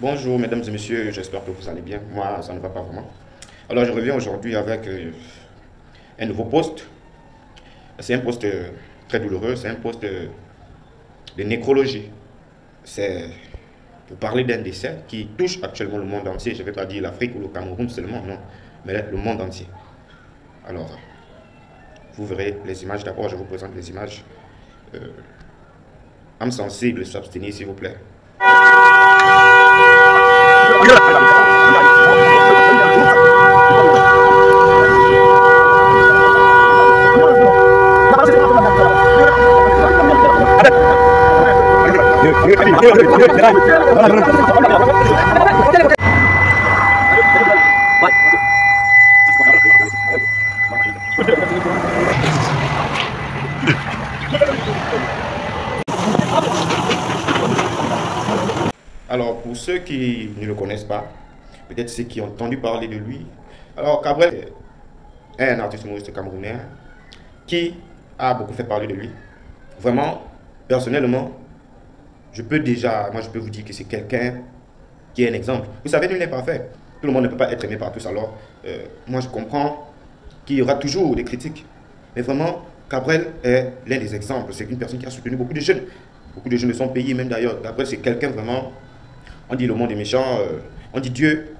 Bonjour mesdames et messieurs, j'espère que vous allez bien. Moi, ça ne va pas vraiment. Alors je reviens aujourd'hui avec un nouveau post. C'est un post très douloureux, c'est un post de nécrologie. C'est pour parler d'un décès qui touche actuellement le monde entier. Je ne vais pas dire l'Afrique ou le Cameroun seulement, non, mais le monde entier. Alors, vous verrez les images. D'abord, je vous présente les images. Âme sensible, s'abstenir s'il vous plaît. Alors, pour ceux qui ne le connaissent pas, peut-être ceux qui ont entendu parler de lui, alors Cabrel est un artiste humoriste camerounais qui a beaucoup fait parler de lui. Vraiment, personnellement, je peux vous dire que c'est quelqu'un qui est un exemple. Vous savez, nul n'est parfait. Tout le monde ne peut pas être aimé par tous. Alors, moi, je comprends qu'il y aura toujours des critiques. Mais vraiment, Cabrel est l'un des exemples. C'est une personne qui a soutenu beaucoup de jeunes de son pays, même d'ailleurs. Cabrel, c'est quelqu'un vraiment... On dit le monde est méchant, on dit Dieu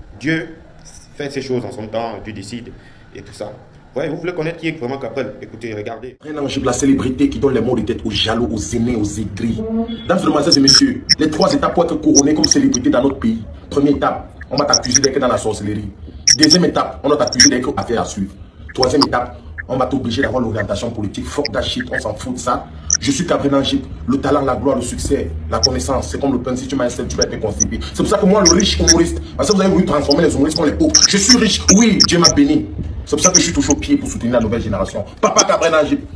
fait ses choses en son temps, Dieu décide et tout ça. Ouais, vous voulez connaître qui est vraiment Cabrel? Écoutez, regardez. La célébrité qui donne les mots de tête aux jaloux, aux aînés, aux aigris. Dames et messieurs, les 3 étapes pour être couronné comme célébrité dans notre pays. Première étape, on va t'accuser d'être dans la sorcellerie. Deuxième étape, on va t'accuser d'être affaire à suivre. Troisième étape, on va t'obliger d'avoir l'orientation politique. Fuck that shit, on s'en fout de ça. Je suis Cabrel Angip, le talent, la gloire, le succès, la connaissance. C'est comme le pain, si tu m'as installé, tu vas être constipé. C'est pour ça que moi, le riche humoriste, parce que vous avez voulu transformer les humoristes comme les pauvres. Je suis riche, oui, Dieu m'a béni. C'est pour ça que je suis toujours au pied pour soutenir la nouvelle génération. Papa Cabrel Angip,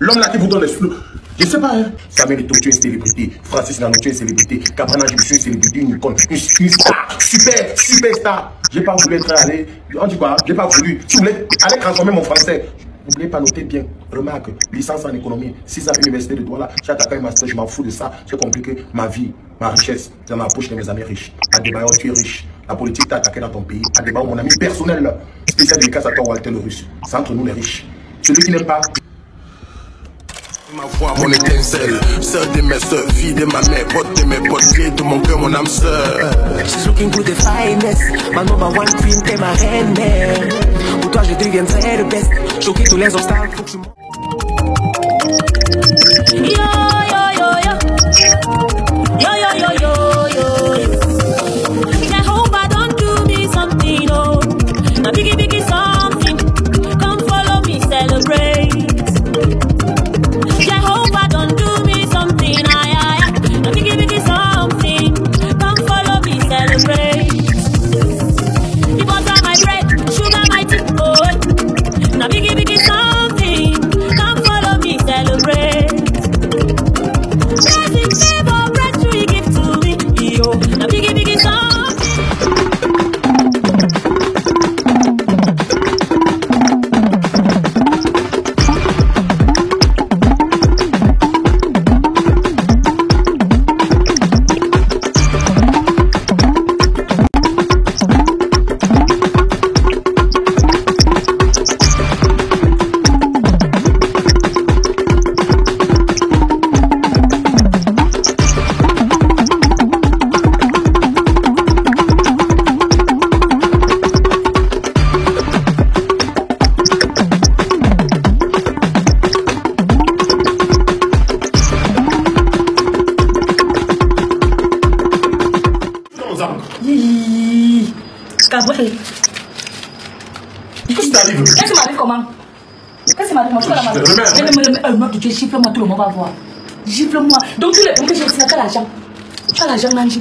l'homme là qui vous donne les flous. Je sais pas, hein. Samuel Eto'o, tu es une célébrité. Francis Ngannou, tu es une célébrité. Cabrel Angip, je suis une célébrité, une icône, une star, super star. J'ai pas voulu être allé, on dit quoi, j'ai pas voulu. Si vous voulez aller transformer mon français, n'oubliez pas, noter bien. Remarque, licence en économie, 6 ans à l'université de Douala, j'ai attaqué un master, je m'en fous de ça. J'ai compris que ma vie, ma richesse, c'est dans la poche de mes amis riches. Adebayo, tu es riche. La politique t'a attaqué dans ton pays. Adebayo, mon ami personnel, spécial dédicace à toi, Walter le Russe. C'est entre nous les riches. Celui qui n'aime pas. Ma voix, mon étincelle, sœur de mes sœurs, fille de ma mère, pote de mes potes, clé de mon cœur, mon âme sœur. She's looking good, the finest. Ma number one queen, t'es ma reine mère. Pour toi, je deviendrai le best. Choquer tous les obstacles, faut que tu montes. Yo, yo, yo, yo. Yo, yo, yo, yo, yo. I hope I don't do me something, oh. A biggie something. Come follow me, celebrate. Cabrel. Qu'est-ce qui t'arrive? Qu'est-ce qui m'arrive comment? Qu'est-ce qui m'arrive? Moi, je suis pas la main. Gifle-moi, tout le monde va voir. Gifle-moi. Donc, tous les points que j'ai dit, c'est l'argent. Tu as l'argent, Nanji.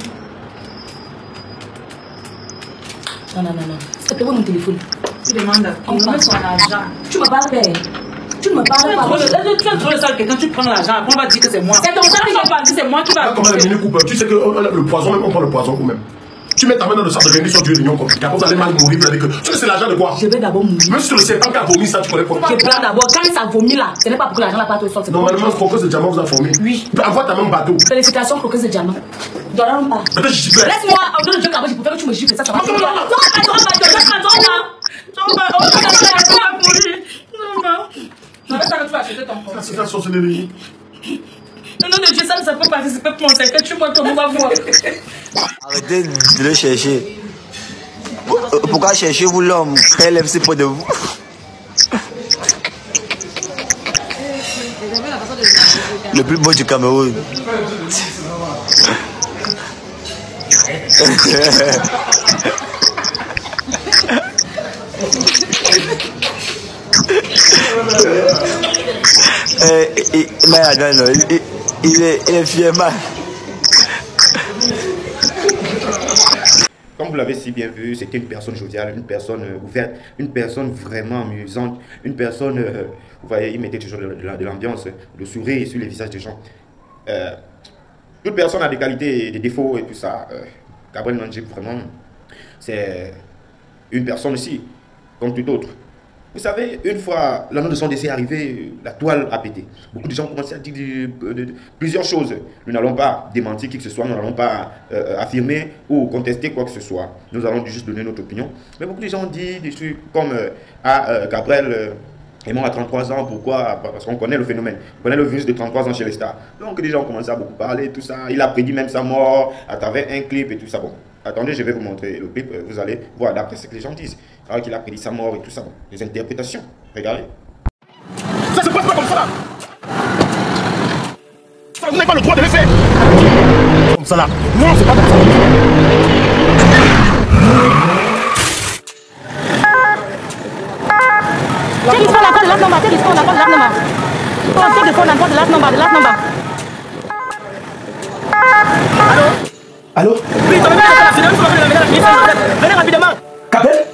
Non. C'est mon téléphone. Tu demandes à qui? On son argent. Tu me parles, père. Tu ne me parles pas. Tu as quelqu'un, tu prends l'argent, après on va dire que c'est moi. C'est ton argent qui va pas dire, c'est moi qui va. Comment la minute coupe? Tu sais que le poison, même on prend le poison ou même. Tu mets ta main dans le sac de réunion sur Dieu l'union compliquée. Après vous allez mal mourir, vous allez que. Tu sais c'est l'argent de quoi? Je vais d'abord mourir. Même si tu le sais pas qu'à vomir ça, tu connais pas. Je pleure d'abord. Quand ça vomit là, ce n'est pas pour que l'argent n'a pas tout sorti. Normalement, Croqueuse de diamant vous a formé. Oui. Envoie ta main bateau. Félicitations, Croqueuse de diamant. Laisse-moi, au nom de Dieu, je préfère que tu me gifles, ça va. C'est la sorcellerie. Au nom de Dieu, ça ne peut participer pour mon secret. Tu vois comment on va voir. Arrêtez de le chercher. Pourquoi cherchez-vous l'homme? Elle c'est pas de vous. Le plus beau du Cameroun. Il est fièrement. Comme vous l'avez si bien vu, c'était une personne joviale, une personne ouverte, une personne vraiment amusante, une personne, vous voyez, il mettait toujours de l'ambiance, le sourire sur les visages des gens. Toute personne a des qualités et des défauts et tout ça. Gabriel Nandjik, vraiment, c'est une personne aussi, comme tout autre. Vous savez, une fois l'annonce de son décès arrivé, la toile a pété. Beaucoup de gens commençaient à dire plusieurs choses. Nous n'allons pas démentir qui que ce soit, nous n'allons pas affirmer ou contester quoi que ce soit. Nous allons juste donner notre opinion. Mais beaucoup de gens ont dit des trucs comme Gabriel est mort à 33 ans, pourquoi? Parce qu'on connaît le phénomène, on connaît le virus de 33 ans chez les stars. Donc les gens ont commencé à beaucoup parler, tout ça. Il a prédit même sa mort à travers un clip et tout ça. Bon, attendez, je vais vous montrer le clip, vous allez voir d'après ce que les gens disent. Alors qu'il a prédit sa mort et tout ça. Bon, les interprétations, regardez. Ça se passe pas comme ça. Ça, vous n'avez pas le droit de le faire. Comme ça là. Non, c'est pas comme ça. Take his phone and call the last number. Take his phone and call the last number. Take the phone and call the last number. The last number. Allô? Oui, venez rapidement. Capel?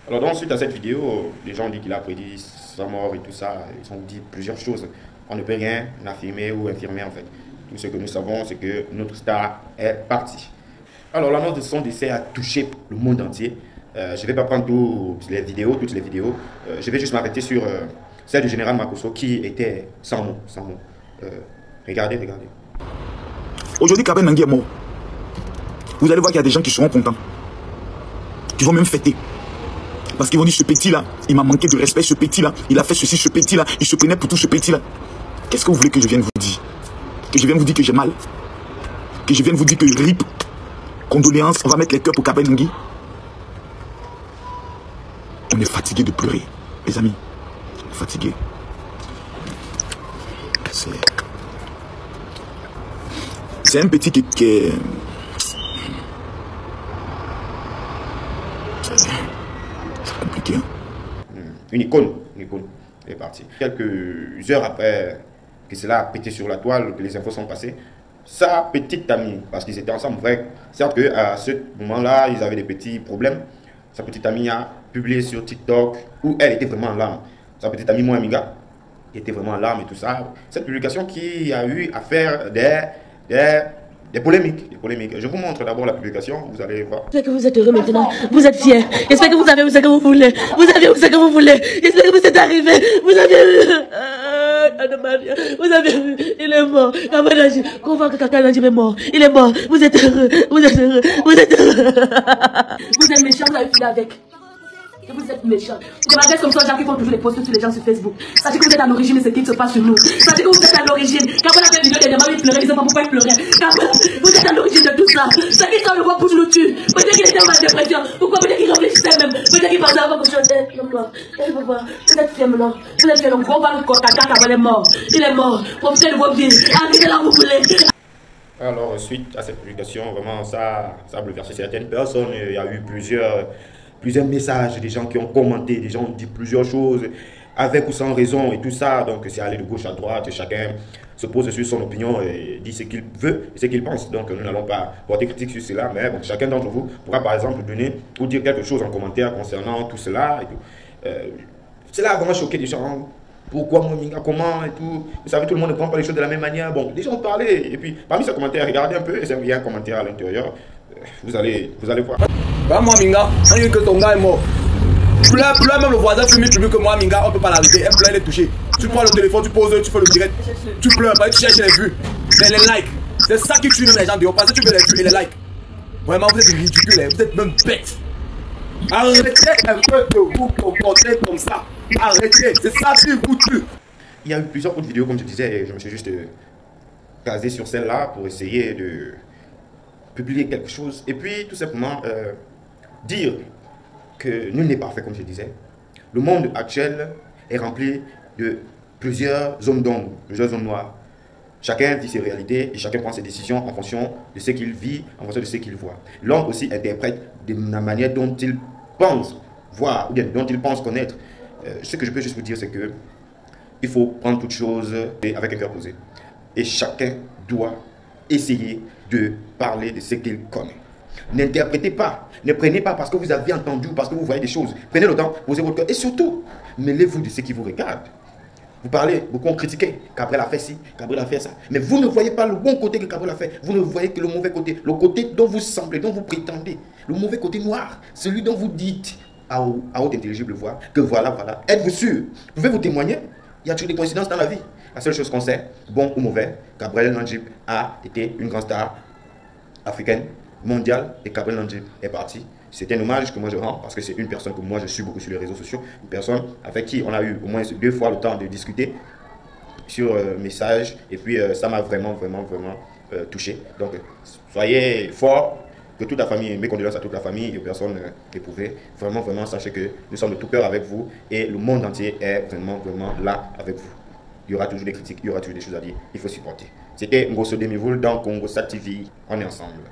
Alors donc suite à cette vidéo, les gens disent qu'il a prédit sa mort et tout ça. Ils ont dit plusieurs choses. On ne peut rien affirmer ou infirmer en fait. Tout ce que nous savons, c'est que notre star est parti. Alors l'annonce de son décès a touché le monde entier. Je ne vais pas prendre toutes les vidéos. Je vais juste m'arrêter sur celle du général Makosso qui était sans mots. Regardez. Aujourd'hui, Gabriel Nandjik est mort. Vous allez voir qu'il y a des gens qui seront contents. Qui vont même fêter. Parce qu'ils vont dire, ce petit-là, il m'a manqué de respect, ce petit-là, il a fait ceci, ce petit-là, il se prenait pour tout ce petit-là. Qu'est-ce que vous voulez que je vienne vous dire? Que je vienne vous dire que j'ai mal? Que je vienne vous dire que RIP, condoléances, on va mettre les cœurs pour Gabriel Nandjik? On est fatigué de pleurer, les amis. On est fatigué. C'est un petit qui est... C'est compliqué. Hein? Une icône. Elle est partie. Quelques heures après que cela a pété sur la toile, que les infos sont passées, sa petite amie, parce qu'ils étaient ensemble, vrai, certes qu'à ce moment-là, ils avaient des petits problèmes. Sa petite amie a publié sur TikTok où elle était vraiment en larmes. Sa petite amie Mohaminga était vraiment en larmes et tout ça. Cette publication qui a eu à faire des polémiques. Je vous montre d'abord la publication, vous allez voir. J'espère que vous êtes heureux maintenant, vous êtes fiers. J'espère que vous avez où ce que vous voulez. Vous avez où ce que vous voulez. J'espère que vous êtes arrivés. Vous avez vous avez vu, il est mort. Qu'on voit que Gabriel Nandjik est mort. Il est mort. Vous êtes heureux. Vous êtes heureux. Vous êtes méchants, vous avez fini avec. Vous êtes méchants. Des magasins comme ça, gens qui font toujours les posts sur les gens sur Facebook. Ça dit que vous êtes à l'origine de ce qui se passe sur nous. Ça dit que vous êtes à l'origine. Quand on a fait une vidéo dernièrement, il pleurait, il ne sait pas pourquoi il pleurait. Vous êtes à l'origine de tout ça. Ça dit qu'on le voit pour nous tuer. Peut-être qu'il était en dépression. Pourquoi peut-être qu'il réfléchissait même. Peut-être qu'il pensait avant que je sois mort. Vous êtes fiers maintenant. Vous êtes fiers. Donc on va le contacter quand il est mort. Il est mort. Profitez de vos pieds. Arrivez là où vous voulez. Alors suite à cette publication, vraiment ça a bouleversé certaines personnes. Il y a eu plusieurs messages, des gens qui ont commenté, des gens ont dit plusieurs choses, avec ou sans raison et tout ça. Donc c'est aller de gauche à droite, et chacun se pose sur son opinion et dit ce qu'il veut et ce qu'il pense. Donc nous n'allons pas porter critique sur cela, mais bon, chacun d'entre vous pourra par exemple donner ou dire quelque chose en commentaire concernant tout cela. Et tout. Cela a vraiment choqué des gens. Pourquoi Mohaminga, comment et tout. Vous savez, tout le monde ne prend pas les choses de la même manière. Bon, les gens ont parlé. Et puis, parmi ces commentaires, regardez un peu. Il y a un commentaire à l'intérieur. Vous allez voir. Bah, Mohaminga, on dit que ton gars est mort. Pleure, même le voisin fume plus que Mohaminga, on peut pas l'arrêter. Elle est touchée. Tu prends le téléphone, tu poses, tu fais le direct. Tu pleures, bah, tu cherches les vues, les likes. C'est ça qui tue même les gens dehors. Parce que tu veux les vues et les likes. Vraiment, vous êtes ridicules, vous êtes même bêtes. Arrêtez un peu de vous comporter comme ça. Arrêtez, c'est ça qui vous tue. Il y a eu plusieurs autres vidéos, comme je disais, et je me suis juste casé sur celle-là pour essayer de publier quelque chose. Et puis, tout simplement, dire que nul n'est parfait, comme je disais. Le monde actuel est rempli de plusieurs zones d'ombre, plusieurs zones noires. Chacun vit ses réalités et chacun prend ses décisions en fonction de ce qu'il vit, en fonction de ce qu'il voit. L'homme aussi interprète de la manière dont il pense voir, ou bien dont il pense connaître. Ce que je peux juste vous dire, c'est que il faut prendre toutes choses avec un cœur posé. Et chacun doit essayer de parler de ce qu'il connaît. N'interprétez pas, ne prenez pas parce que vous avez entendu ou parce que vous voyez des choses. Prenez le temps, posez votre cœur et surtout, mêlez-vous de ce qui vous regarde. Vous parlez, beaucoup ont critiqué, Cabrel a fait ci, Cabrel a fait ça. Mais vous ne voyez pas le bon côté que Cabrel a fait. Vous ne voyez que le mauvais côté. Le côté dont vous semblez, dont vous prétendez. Le mauvais côté noir. Celui dont vous dites à haute intelligible voix que voilà. Êtes-vous sûr? Pouvez vous témoigner? Il y a toujours des coïncidences dans la vie. La seule chose qu'on sait, bon ou mauvais, Cabrel Nandjib a été une grande star africaine, mondiale, et Cabrel Nandjib est parti. C'est un hommage que moi je rends parce que c'est une personne que moi je suis beaucoup sur les réseaux sociaux, une personne avec qui on a eu au moins 2 fois le temps de discuter sur message et puis ça m'a vraiment touché. Donc soyez forts, que toute la famille, mes condoléances à toute la famille et aux personnes éprouvées. Vraiment, sachez que nous sommes de tout cœur avec vous et le monde entier est vraiment là avec vous. Il y aura toujours des critiques, il y aura toujours des choses à dire, il faut supporter. C'était Ngoso Demivoul dans Congo Sat TV, on est ensemble.